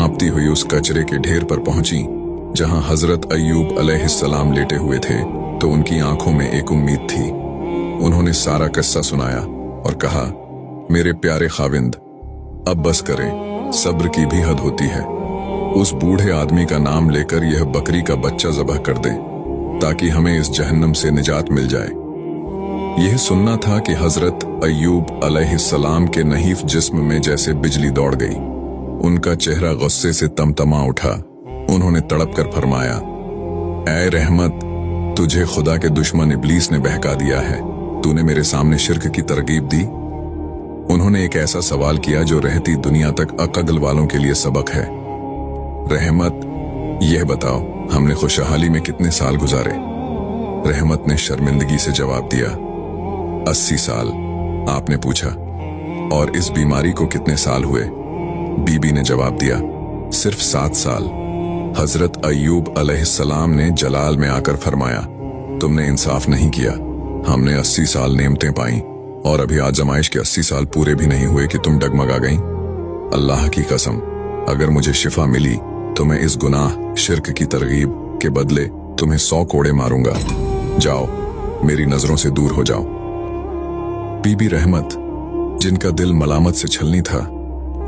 हाँपती हुई उस कचरे के ढेर पर पहुंची जहां हजरत अय्यूब अलैहिस्सलाम लेटे हुए थे, तो उनकी आंखों में एक उम्मीद थी। उन्होंने सारा किस्सा सुनाया और कहा, मेरे प्यारे खाविंद, अब बस करें, सब्र की भी हद होती है। उस बूढ़े आदमी का नाम लेकर यह बकरी का बच्चा ज़बह कर दे ताकि हमें इस जहन्नम से निजात मिल जाए। यह सुनना था कि हजरत अय्यूब अलैहिस्सलाम के नहीफ जिस्म में जैसे बिजली दौड़ गई। उनका चेहरा गुस्से से तमतमा उठा। उन्होंने तड़प कर फरमाया, ऐ रहमत, तुझे खुदा के दुश्मन इब्लीस ने बहका दिया है। तूने मेरे सामने शिर्क की तरगीब दी। उन्होंने एक ऐसा सवाल किया जो रहती दुनिया तक अक्ल वालों के लिए सबक है। रहमत, यह बताओ, हमने खुशहाली में कितने साल गुजारे? रहमत ने शर्मिंदगी से जवाब दिया, 80 साल। आपने पूछा, और इस बीमारी को कितने साल हुए? बीबी ने जवाब दिया, सिर्फ 7 साल। हजरत अय्यूब अलैहिस्सलाम ने जलाल में आकर फरमाया, तुमने इंसाफ नहीं किया। हमने 80 साल नेमतें पाई और अभी आजमाइश के 80 साल पूरे भी नहीं हुए कि तुम डगमगा गईं। अल्लाह की कसम, अगर मुझे शिफा मिली तो मैं इस गुनाह शिर्क की तरगीब के बदले तुम्हें 100 कोड़े मारूंगा। जाओ, मेरी नजरों से दूर हो जाओ। बीबी रहमत, जिनका दिल मलामत से छलनी था,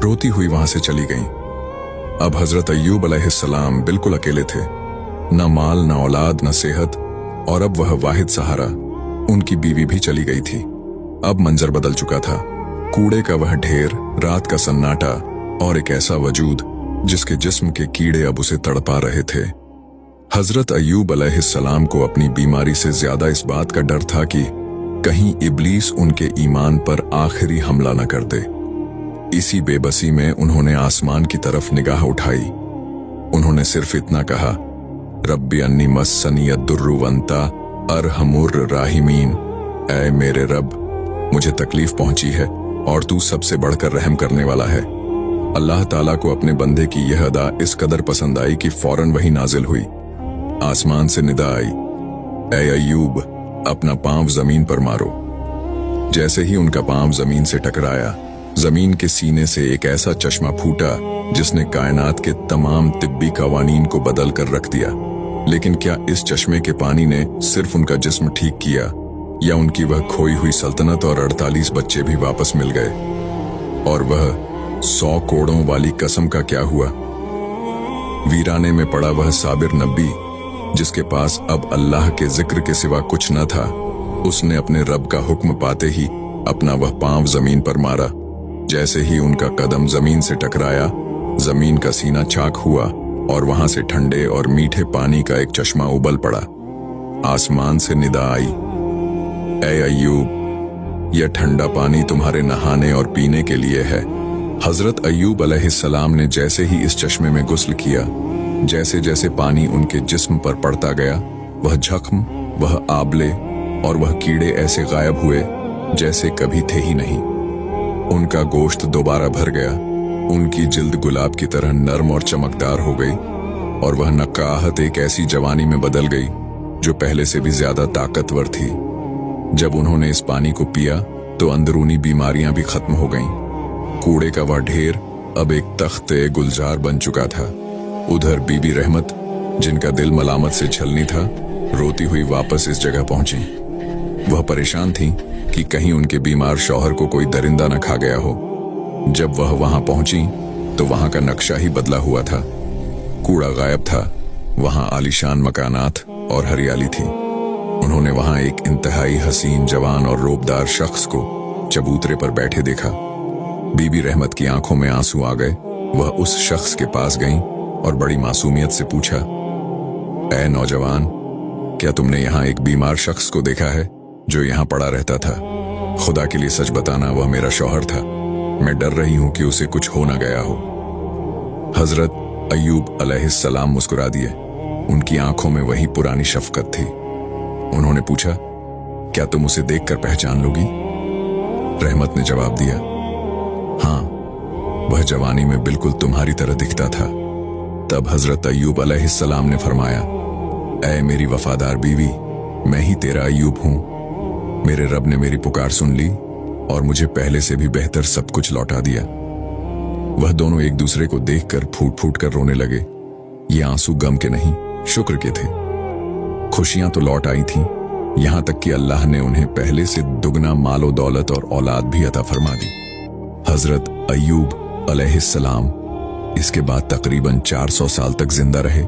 रोती हुई वहां से चली गईं। अब हजरत अय्यूब अलैहिस्सलाम बिल्कुल अकेले थे, न माल, न औलाद, न सेहत, और अब वह वाहिद सहारा, उनकी बीवी भी चली गई थी। अब मंजर बदल चुका था। कूड़े का वह ढेर, रात का सन्नाटा और एक ऐसा वजूद जिसके जिस्म के कीड़े अब उसे तड़पा रहे थे। हजरत अय्यूब अलैहिस्सलाम को अपनी बीमारी से ज्यादा इस बात का डर था कि कहीं इब्लीस उनके ईमान पर आखिरी हमला न कर दे। इसी बेबसी में उन्होंने आसमान की तरफ निगाह उठाई। उन्होंने सिर्फ इतना कहा, रब्बी अन्नी मस्सनी अद्दुर्रु वंता अरहमुर राहिमीन। ऐ मेरे रब, मुझे तकलीफ पहुंची है और तू सबसे बढ़कर रहम करने वाला है। अल्लाह ताला को अपने बंदे की यह अदा इस कदर पसंद आई कि फौरन वही नाजिल हुई। आसमान से निदा आई, ऐ अय्यूब, अपना पांव जमीन पर मारो। जैसे ही उनका पांव जमीन से टकराया, जमीन के सीने से एक ऐसा चश्मा फूटा जिसने कायनात के तमाम तिब्बी कवानीन को बदल कर रख दिया। लेकिन क्या इस चश्मे के पानी ने सिर्फ उनका जिस्म ठीक किया, या उनकी वह खोई हुई सल्तनत और 48 बच्चे भी वापस मिल गए? और वह 100 कोड़ों वाली कसम का क्या हुआ? वीराने में पड़ा वह साबिर नबी, जिसके पास अब अल्लाह के जिक्र के सिवा कुछ न था, उसने अपने रब का हुक्म पाते ही अपना वह पांव जमीन पर मारा। जैसे ही उनका कदम जमीन से टकराया, जमीन का सीना चाक हुआ और वहां से ठंडे और मीठे पानी का एक चश्मा उबल पड़ा। आसमान से निदा आई, ऐ अय्यूब, यह ठंडा पानी तुम्हारे नहाने और पीने के लिए है। हजरत अय्यूब अलैहिस्सलाम ने जैसे ही इस चश्मे में गुस्ल किया, जैसे जैसे पानी उनके जिस्म पर पड़ता गया, वह जख्म, वह आबले और वह कीड़े ऐसे गायब हुए जैसे कभी थे ही नहीं। उनका गोश्त दोबारा भर गया, उनकी जिल्द गुलाब की तरह नर्म और चमकदार हो गई, और वह नक्काहत एक ऐसी जवानी में बदल गई जो पहले से भी ज्यादा ताकतवर थी। जब उन्होंने इस पानी को पिया तो अंदरूनी बीमारियां भी खत्म हो गईं। कूड़े का वह ढेर अब एक तख्ते गुलजार बन चुका था। उधर बीबी रहमत, जिनका दिल मलामत से छलनी था, रोती हुई वापस इस जगह पहुंची। वह परेशान थी कि कहीं उनके बीमार शौहर को कोई दरिंदा न खा गया हो। जब वह वहां पहुंची तो वहां का नक्शा ही बदला हुआ था। कूड़ा गायब था, वहां आलीशान मकानात और हरियाली थी। उन्होंने वहां एक इंतहाई हसीन, जवान और रोबदार शख्स को चबूतरे पर बैठे देखा। बीबी रहमत की आंखों में आंसू आ गए। वह उस शख्स के पास गईं और बड़ी मासूमियत से पूछा, ऐ नौजवान, क्या तुमने यहाँ एक बीमार शख्स को देखा है जो यहाँ पड़ा रहता था? खुदा के लिए सच बताना, वह मेरा शौहर था। मैं डर रही हूं कि उसे कुछ हो न गया हो। हजरत अय्यूब अलैहिस्सलाम मुस्कुरा दिए। उनकी आंखों में वही पुरानी शफकत थी। उन्होंने पूछा, क्या तुम उसे देखकर पहचान लोगी? रहमत ने जवाब दिया, हाँ, वह जवानी में बिल्कुल तुम्हारी तरह दिखता था। तब हजरत अय्यूब अलैहिस्सलाम ने फरमाया, ऐ मेरी वफादार बीवी, मैं ही तेरा अय्यूब हूं। मेरे रब ने मेरी पुकार सुन ली और मुझे पहले से भी बेहतर सब कुछ लौटा दिया। वह दोनों एक दूसरे को देखकर फूट फूट कर रोने लगे। ये आंसू गम के नहीं, शुक्र के थे। खुशियां तो लौट आई थीं, यहां तक कि अल्लाह ने उन्हें पहले से दुगना मालो दौलत और औलाद भी अता फरमा दी। हजरत अय्यूब अलैहिस्सलाम इसके बाद तकरीबन 400 साल तक जिंदा रहे।